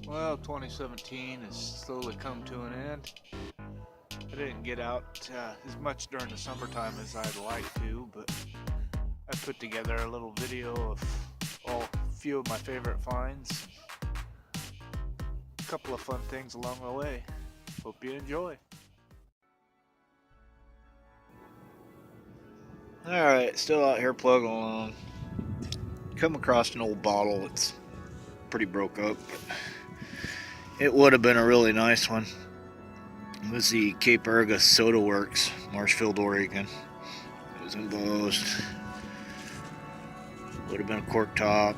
Well, 2017 has slowly come to an end. I didn't get out as much during the summertime as I'd like to, but I put together a little video of a few of my favorite finds, a couple of fun things along the way. Hope you enjoy. Alright, still out here plugging along. Come across an old bottle. It's pretty broke up, but it would have been a really nice one. It was the Cape Erga Soda Works, Marshfield, Oregon. It was embossed. Would have been a cork top.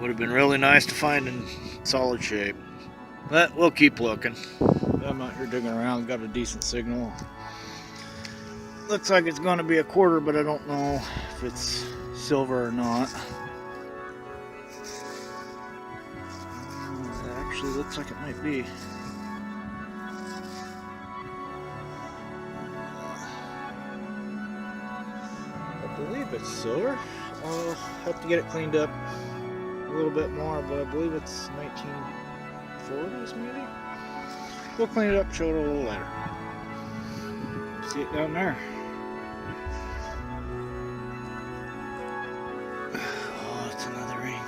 Would have been really nice to find in solid shape. But we'll keep looking. I'm out here digging around, got a decent signal. Looks like it's going to be a quarter, but I don't know if it's silver or not. Actually looks like it might be. I believe it's silver. I'll have to get it cleaned up a little bit more, but I believe it's 1940s maybe. We'll clean it up, show it a little later. See it down there. Oh, it's another ring.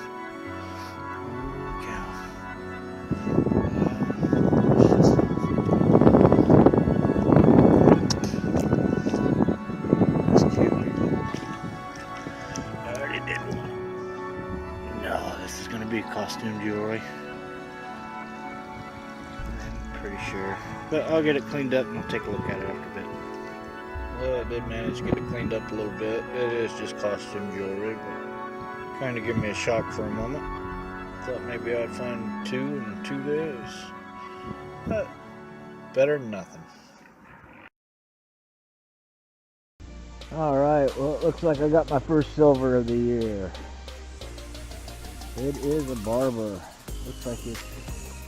Holy cow. That's cute. I already did one. No, this is going to be costume jewelry. I'm pretty sure. But I'll get it cleaned up and I'll take a look at it after a bit. Well, I did manage to get it cleaned up a little bit. It is just costume jewelry, but kind of gave me a shock for a moment. Thought maybe I'd find two in 2 days. But better than nothing. Alright, well it looks like I got my first silver of the year. It is a barber. Looks like it's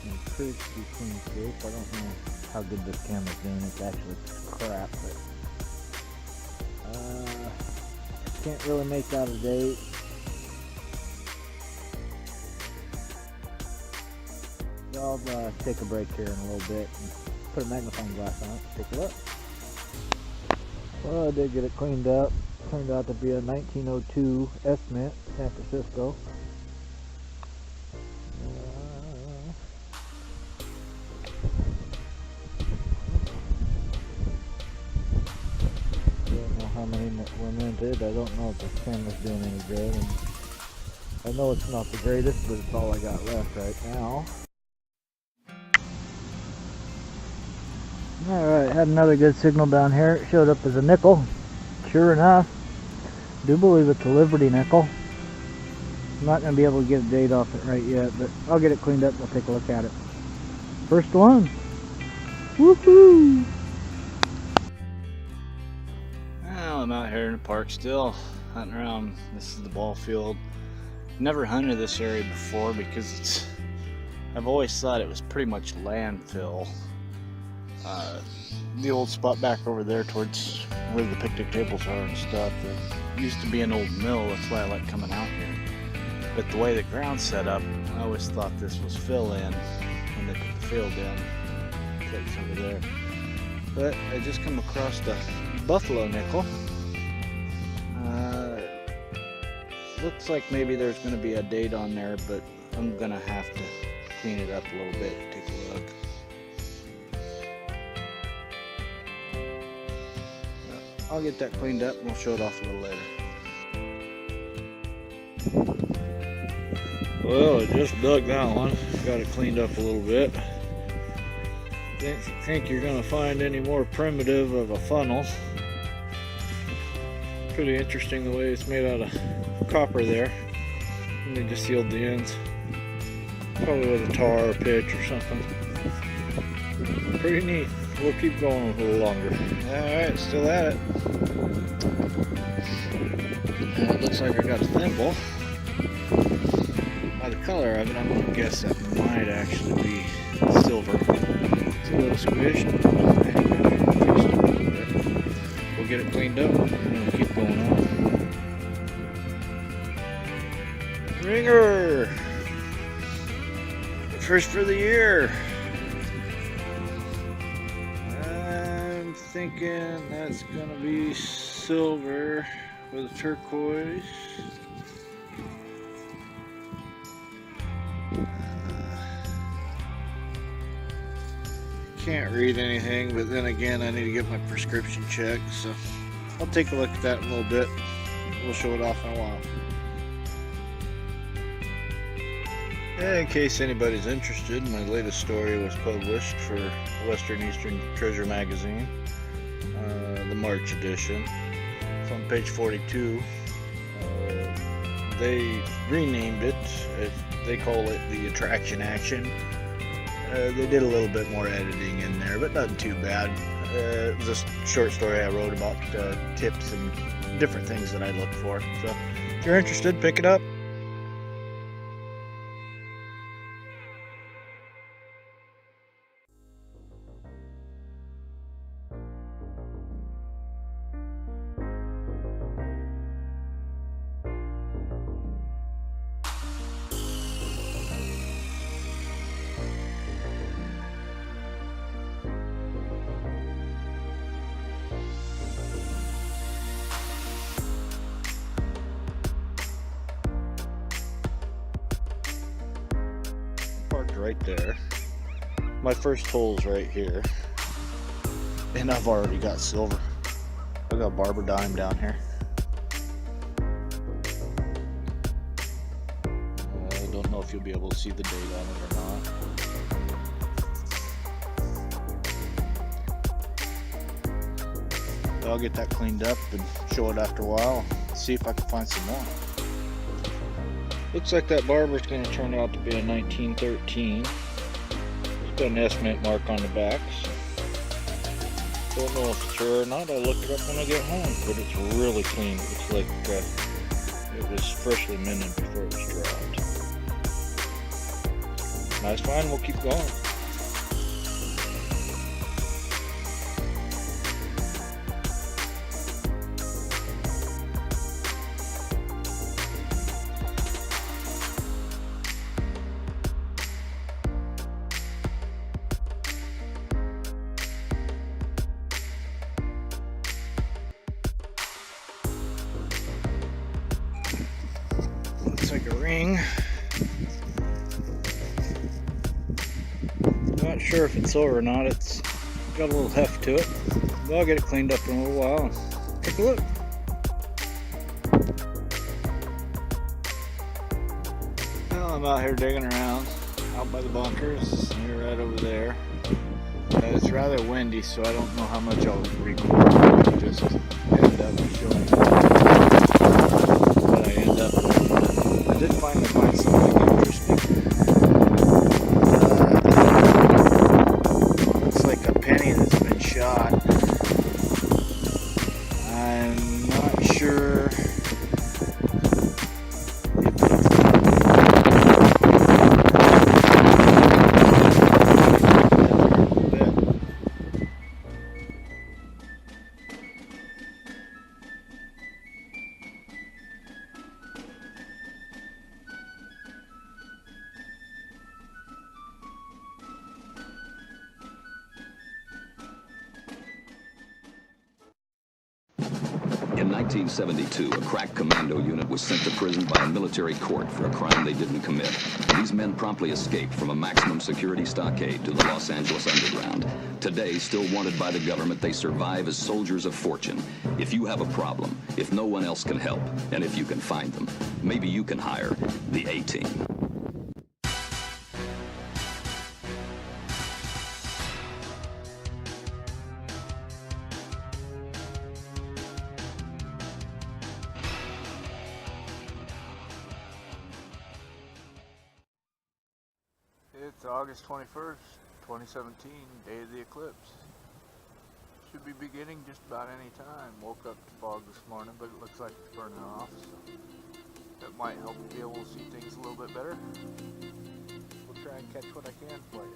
in pretty clean shape. I don't know how good this camera's doing. It's actually crap, but can't really make out a date. I'll take a break here in a little bit and put a magnifying glass on it. Take a look. Well, I did get it cleaned up. Turned out to be a 1902 S-Mint, San Francisco. Don't know how many were minted. I don't know if the camera's doing any good. And I know it's not the greatest, but it's all I got left right now. Alright, had another good signal down here. It showed up as a nickel. Sure enough, I do believe it's a Liberty nickel. I'm not going to be able to get a date off it right yet, but I'll get it cleaned up and we'll take a look at it. First one. Woohoo! Well, I'm out here in the park still, hunting around. This is the ball field. Never hunted this area before because I've always thought it was pretty much landfill. The old spot back over there towards where the picnic tables are and stuff, it used to be an old mill. That's why I like coming out here. But the way the ground's set up, I always thought this was fill in when they put the field in. Place over there. But I just come across the buffalo nickel. Looks like maybe there's going to be a date on there, but I'm going to have to clean it up a little bit and take a look. I'll get that cleaned up and we'll show it off a little later. Well, I just dug that one. Got it cleaned up a little bit. Didn't think you're going to find any more primitive of a funnel. Pretty interesting the way it's made out of copper there. And they just sealed the ends. Probably with a tar or pitch or something. Pretty neat. We'll keep going a little longer. Alright, still at it. And it looks like I got a thimble. By the color of it, I'm going to guess that might actually be silver. It's a little squished. We'll get it cleaned up and we'll keep going on. Ringer! First for the year. I'm thinking that's gonna be silver with turquoise. Can't read anything, but then again I need to get my prescription checked, so I'll take a look at that in a little bit. We'll show it off in a while. In case anybody's interested, my latest story was published for Western Eastern Treasure magazine, the March edition. It's on page 42. They renamed it. They call it the Attraction Action. They did a little bit more editing in there, but nothing too bad. It was a short story I wrote about tips and different things that I look for. So if you're interested, pick it up. Right there. My first hole's right here, and I've already got silver. I got barber dime down here. I don't know if you'll be able to see the date on it or not. But I'll get that cleaned up and show it after a while. See if I can find some more. Looks like that barber's going to turn out to be a 1913. It's got an estimate mark on the back. Don't know if it's her or not. I'll look it up when I get home. But it's really clean. It looks like it was freshly minted before it was dropped. Nice find. We'll keep going. Looks like a ring. Not sure if it's silver or not. It's got a little heft to it. But I'll get it cleaned up in a little while. Take a look. Well, I'm out here digging around, out by the bunkers. You're right over there. It's rather windy, so I don't know how much I'll record. Just end up showing what I end up with. I did finally find something interesting. Looks like a penny that's been shot. I'm not sure if it's In 1972, a crack commando unit was sent to prison by a military court for a crime they didn't commit. These men promptly escaped from a maximum security stockade to the Los Angeles underground. Today, still wanted by the government, they survive as soldiers of fortune. If you have a problem, if no one else can help, and if you can find them, maybe you can hire the A-Team. It's August 21st, 2017, day of the eclipse. Should be beginning just about any time. Woke up to fog this morning, but it looks like it's burning off, so that might help me be able to see things a little bit better. We'll try and catch what I can for you.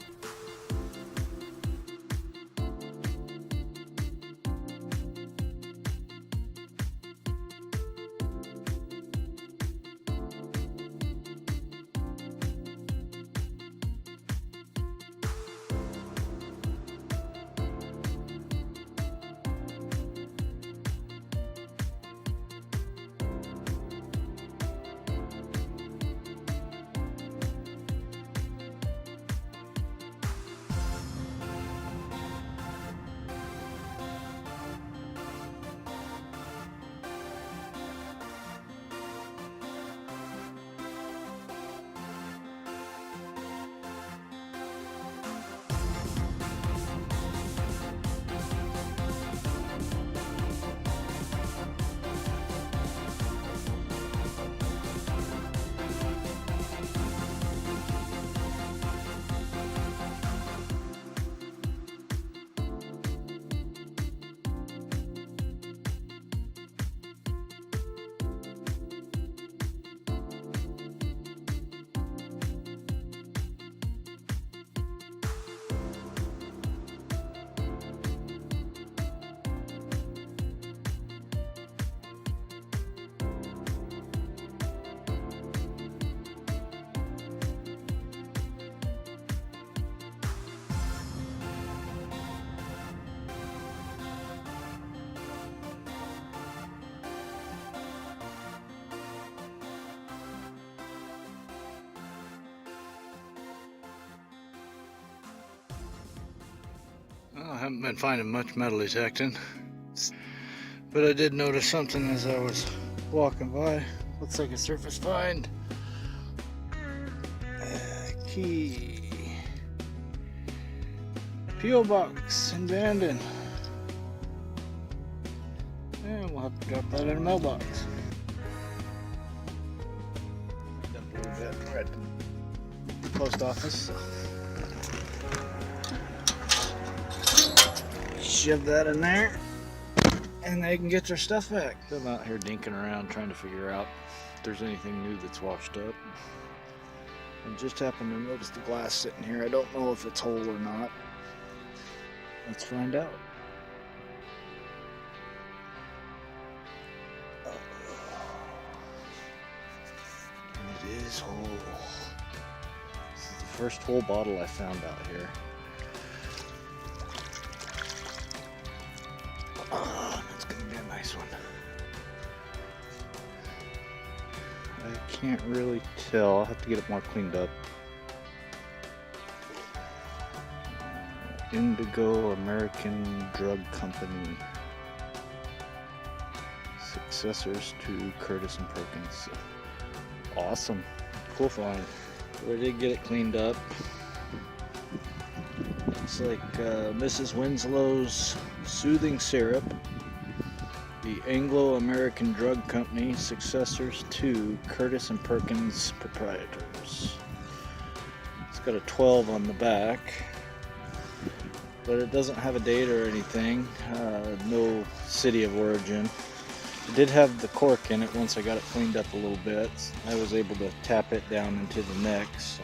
haven't been finding much metal detecting, but I did notice something as I was walking by. Looks like a surface find. Key. P.O. box in Bandon. And we'll have to drop that in a mailbox. Up a little bit. We're at the post office. Shove that in there, and they can get their stuff back. I'm out here dinking around trying to figure out if there's anything new that's washed up. I just happened to notice the glass sitting here. I don't know if it's whole or not. Let's find out. It is whole. This is the first whole bottle I found out here. Oh, that's gonna be a nice one. I can't really tell. I'll have to get it more cleaned up. Indigo American Drug Company. Successors to Curtis and Perkins. Awesome. Cool find. We did get it cleaned up. Looks like Mrs. Winslow's Soothing Syrup. The Anglo-American Drug Company, successors to Curtis and Perkins proprietors. It's got a 12 on the back, but it doesn't have a date or anything. No city of origin. It did have the cork in it once I got it cleaned up a little bit. I was able to tap it down into the neck, so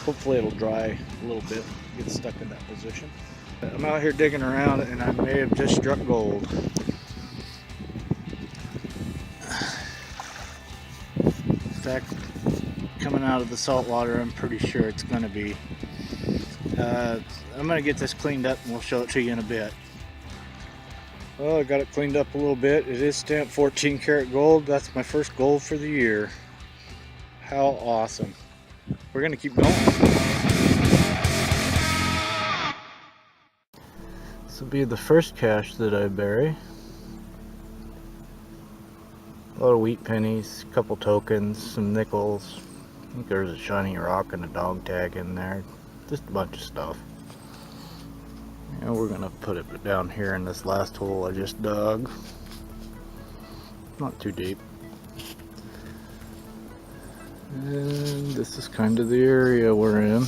hopefully it'll dry a little bit, get stuck in that position. I'm out here digging around and I may have just struck gold. In fact, coming out of the salt water, I'm pretty sure it's going to be. I'm going to get this cleaned up and we'll show it to you in a bit. Well, I got it cleaned up a little bit. It is stamped 14 karat gold. That's my first gold for the year. How awesome. We're going to keep going. This will be the first cache that I bury. A lot of wheat pennies, a couple tokens, some nickels. I think there's a shiny rock and a dog tag in there. Just a bunch of stuff. And we're gonna put it down here in this last hole I just dug. Not too deep. And this is kind of the area we're in.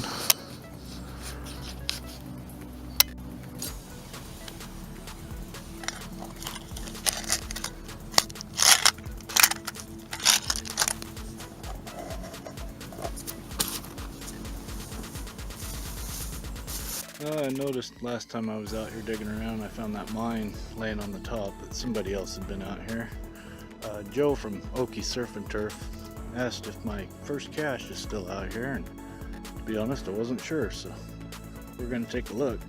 I noticed last time I was out here digging around, I found that mine laying on the top that somebody else had been out here. Joe from Okie Surf and Turf asked if my first cache is still out here, and to be honest, I wasn't sure, so we're going to take a look.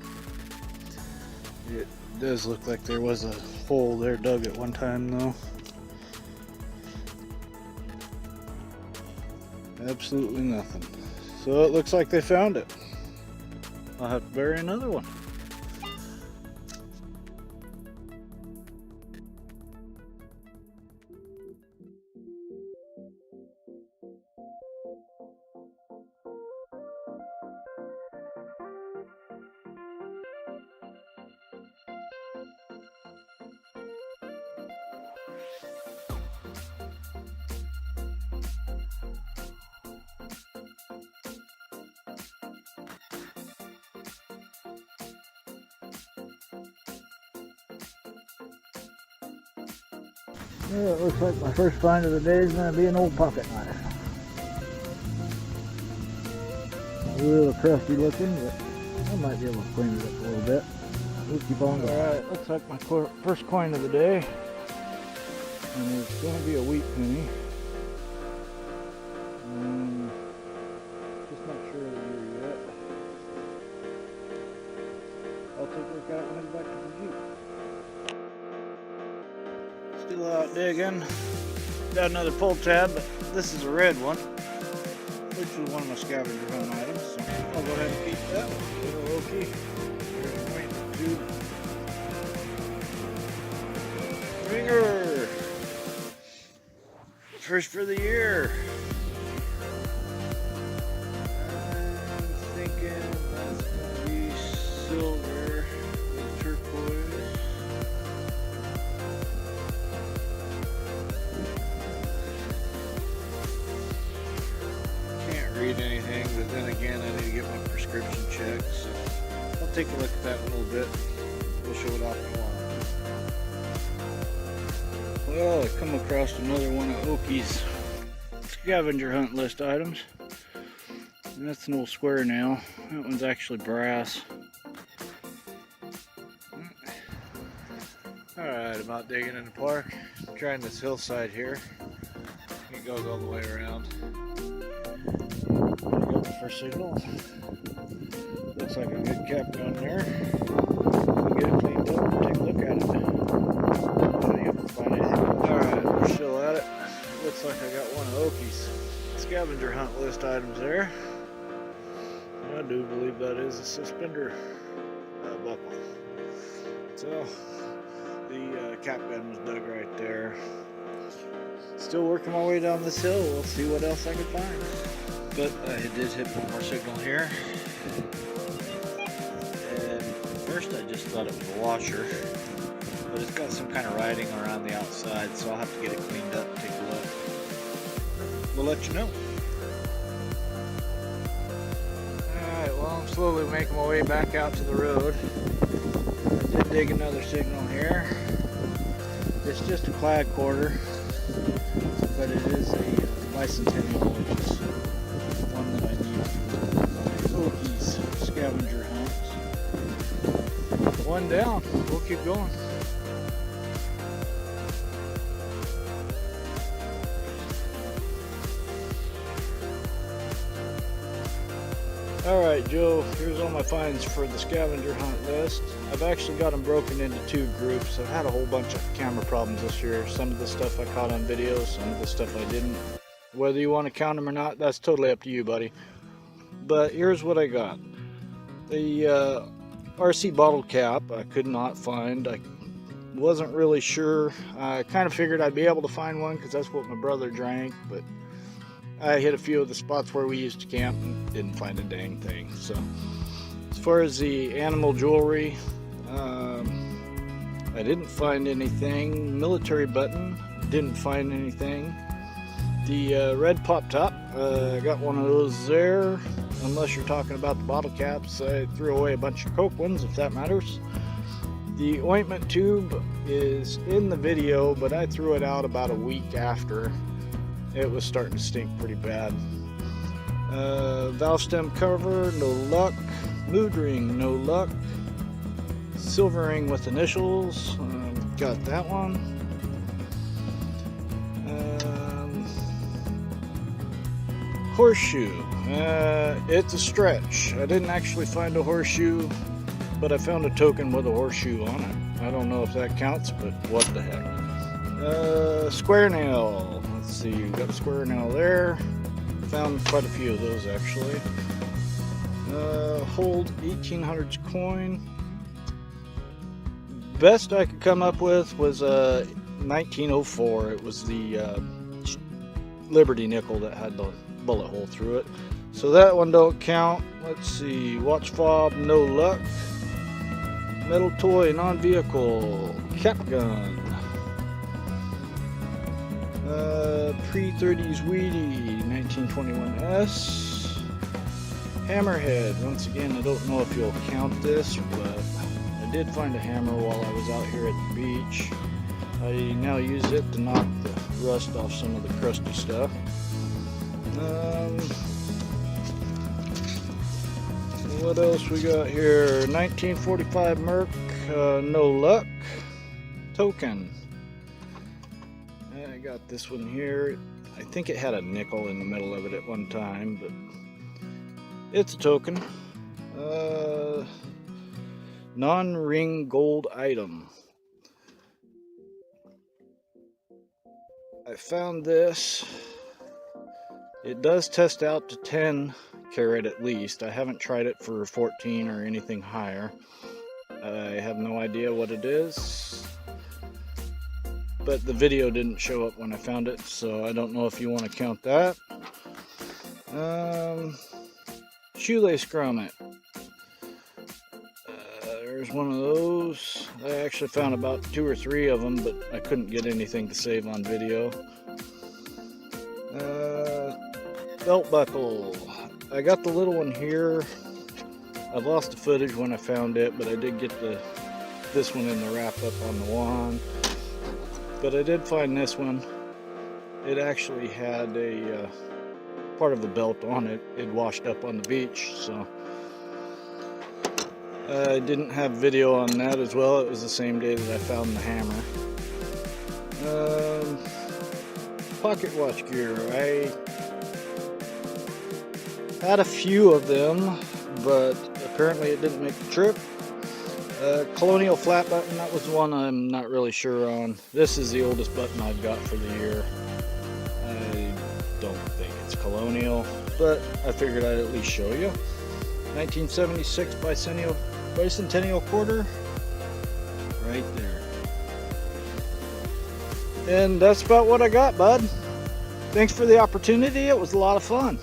It does look like there was a hole there dug at one time, though. Absolutely nothing. So it looks like they found it. I'll have to bury another one. Yeah, it looks like my first find of the day is going to be an old pocket knife. A little crusty looking, but I might be able to clean it up a little bit. We'll keep on going. Alright, looks like my first coin of the day. And it's going to be a wheat penny. Just not sure of the year yet. I'll take a look at it when I get back to the Jeep. Still out digging. Got another pull tab, but this is a red one, which is one of my scavenger hunt items, so I'll go ahead and keep that. Little Okie. Here's a white dude. Ringer! First for the year. I'm thinking that's gonna be silver with turquoise. Can't read anything, but then again, I need to get my prescription checked, so I'll take a look at that in a little bit. We'll show it off in a while. Well, I come across another one of Oki's scavenger hunt list items. And that's an old square nail. That one's actually brass. Alright, I'm out digging in the park. I'm trying this hillside here. It goes all the way around. Got the first signal. Looks like a good cap gun there. We'll get it cleaned up and take a look at it. Show you if we find anything. Alright, we're still at it. Looks like I got one of Oki's scavenger hunt list items there. I do believe that is a suspender buckle. So, the cap gun was dug right there. Still working my way down this hill. We'll see what else I can find. But I did hit one more signal here. And first I just thought it was a washer. But it's got some kind of writing around the outside, so I'll have to get it cleaned up and take a look. We'll let you know. Alright, well, I'm slowly making my way back out to the road. I did dig another signal here. It's just a clad quarter, but it is a bicentennial, which is one that I need for my Oki's scavenger hunts. One down, we'll keep going. Alright, Joe, here's all my finds for the scavenger hunt list. I've actually got them broken into two groups. I've had a whole bunch of camera problems this year. Some of the stuff I caught on video, some of the stuff I didn't. Whether you want to count them or not, that's totally up to you, buddy. But here's what I got. The RC bottle cap I could not find. I wasn't really sure. I kind of figured I'd be able to find one because that's what my brother drank, but I hit a few of the spots where we used to camp and didn't find a dang thing. So as far as the animal jewelry, I didn't find anything. Military button, didn't find anything. The red pop top, I got one of those there. Unless you're talking about the bottle caps, I threw away a bunch of Coke ones, if that matters. The ointment tube is in the video, but I threw it out about a week after. It was starting to stink pretty bad. Valve stem cover, no luck. Mood ring, no luck. Silver ring with initials, got that one. Horseshoe, it's a stretch. I didn't actually find a horseshoe, but I found a token with a horseshoe on it. I don't know if that counts, but what the heck. Square nail. Let's see, you got a square nail there. Found quite a few of those actually. Hold 1800s coin. Best I could come up with was 1904. It was the Liberty nickel that had the bullet hole through it. So that one don't count. Let's see, watch fob, no luck. Metal toy, non-vehicle, cap gun. Pre-30s Weedy, 1921S. Hammerhead, once again, I don't know if you'll count this, but I did find a hammer while I was out here at the beach. I now use it to knock the rust off some of the crusty stuff. What else we got here? 1945 Merc, no luck. Token. I got this one here. I think it had a nickel in the middle of it at one time, but it's a token. Non-ring gold item. I found this. It does test out to 10 carat at least. I haven't tried it for 14 or anything higher. I have no idea what it is, but the video didn't show up when I found it, so I don't know if you want to count that. Shoelace grommet. There's one of those. I actually found about 2 or 3 of them, but I couldn't get anything to save on video. Belt buckle. I got the little one here. I lost the footage when I found it, but I did get this one in the wrap up on the wand. But I did find this one. It actually had a part of the belt on it. It washed up on the beach, so I didn't have video on that as well. It was the same day that I found the hammer. Pocket watch gear. I had a few of them, but apparently it didn't make the trip. Colonial flat button, that was one I'm not really sure on. This is the oldest button I've got for the year. I don't think it's Colonial, but I figured I'd at least show you. 1976 bicentennial quarter, right there. And that's about what I got, bud. Thanks for the opportunity. It was a lot of fun.